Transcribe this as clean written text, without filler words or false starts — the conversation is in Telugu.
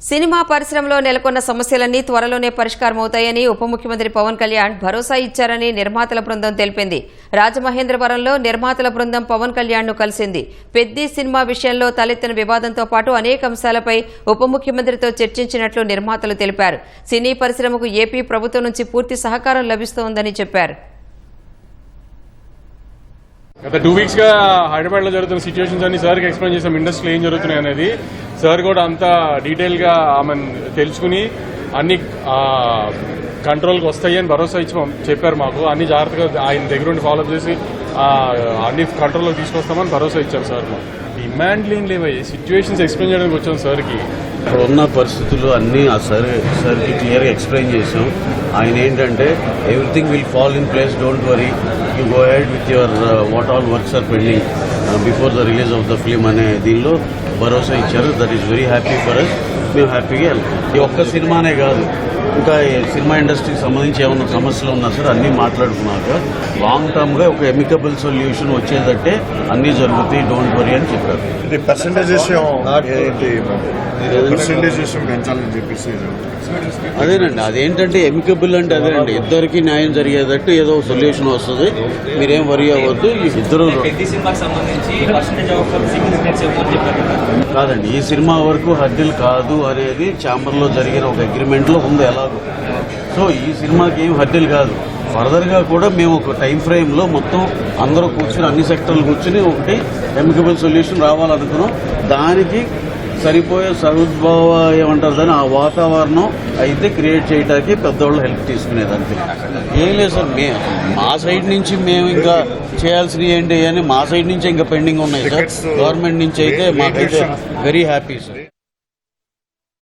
సినిమా పరిశ్రమలో నెలకొన్న సమస్యలన్నీ త్వరలోనే పరిష్కారమవుతాయని ఉప ముఖ్యమంత్రి పవన్ కళ్యాణ్ భరోసా ఇచ్చారని నిర్మాతల బృందం తెలిపింది. రాజమహేంద్రవరంలో నిర్మాతల బృందం పవన్ కళ్యాణ్ను కలిసింది. పెద్ది సినిమా విషయంలో తలెత్తిన వివాదంతో పాటు అనేక అంశాలపై ఉప ముఖ్యమంత్రితో చర్చించినట్లు నిర్మాతలు తెలిపారు. సినీ పరిశ్రమకు ఏపీ ప్రభుత్వం నుంచి పూర్తి సహకారం లభిస్తోందని చెప్పారు. గత 2 weeks గా హైదరాబాద్ లో జరుగుతున్న సిచ్యువేషన్స్ అన్ని సార్కి ఎక్స్ప్లెయిన్ చేసాం. ఇండస్ట్రీలో ఏం జరుగుతున్నాయి అనేది సార్ కూడా అంతా డీటెయిల్ గా ఆమె తెలుసుకుని అన్ని కంట్రోల్కి వస్తాయి అని భరోసా ఇచ్చి చెప్పారు. మాకు అన్ని జాగ్రత్తగా ఆయన దగ్గర ఉండి ఫాలో చేసి అన్ని కంట్రోల్లో తీసుకొస్తామని భరోసా ఇచ్చారు సార్. డిమాండ్లు ఏం లేవయ్యి, సిచ్యువేషన్స్ ఎక్స్ప్లెయిన్ చేయడానికి వచ్చాం సార్కి. ఉన్న పరిస్థితులు అన్నీ ఆ సార్కి క్లియర్గా ఎక్స్ప్లెయిన్ చేసాం. ఆయన ఏంటంటే everything will fall in place, don't worry, you go ahead with your what all works are pending before the release of the film అనే దీనిలో భరోసా ఇచ్చారు. That is very happy for us. మేము హ్యాపీగా వెళ్తాం. ఈ ఒక్క సినిమానే కాదు, ఇంకా సినిమా ఇండస్ట్రీకి సంబంధించి ఏమైనా సమస్యలు ఉన్నా సరే అన్నీ మాట్లాడుకున్నాక లాంగ్ టర్మ్ గా ఒక ఎమికబుల్ సొల్యూషన్ వచ్చేటట్టే అన్నీ జరుగుతాయి, డోంట్ వరీ అని చెప్పారు. అదేనండి, అదేంటంటే ఎమికబుల్ అంటే అదేనండి, ఇద్దరికి న్యాయం జరిగేటట్టు ఏదో సొల్యూషన్ వస్తుంది, మీరేం వరీ అవ్వద్దు. ఇద్దరు కాదండి, ఈ సినిమా వరకు హర్డిల్ కాదు అనేది ఛాంబర్ లో జరిగిన ఒక అగ్రిమెంట్ లో ఉంది ఎలాగో. సో ఈ సినిమాకి ఏం హర్డిల్ కాదు. ఫర్దర్ గా కూడా మేము ఒక టైం ఫ్రేమ్ లో మొత్తం అందరూ కూర్చుని అన్ని సెక్టర్లు కూర్చుని ఒకటి ఎమికబుల్ సొల్యూషన్ రావాలనుకున్నాం. దానికి సరిపోయే సహృద్భావ ఏమంటారు దాన్ని ఆ వాతావరణం అయితే క్రియేట్ చేయడానికి పెద్దవాళ్ళు హెల్ప్ తీసుకునేదానికి ఏం లేదు సార్. మా సైడ్ నుంచి మేము ఇంకా చేయాల్సినవి ఏంటి అని మా సైడ్ నుంచి ఇంకా పెండింగ్ ఉన్నాయి సార్. గవర్నమెంట్ నుంచి అయితే మాకైతే వెరీ హ్యాపీ సార్.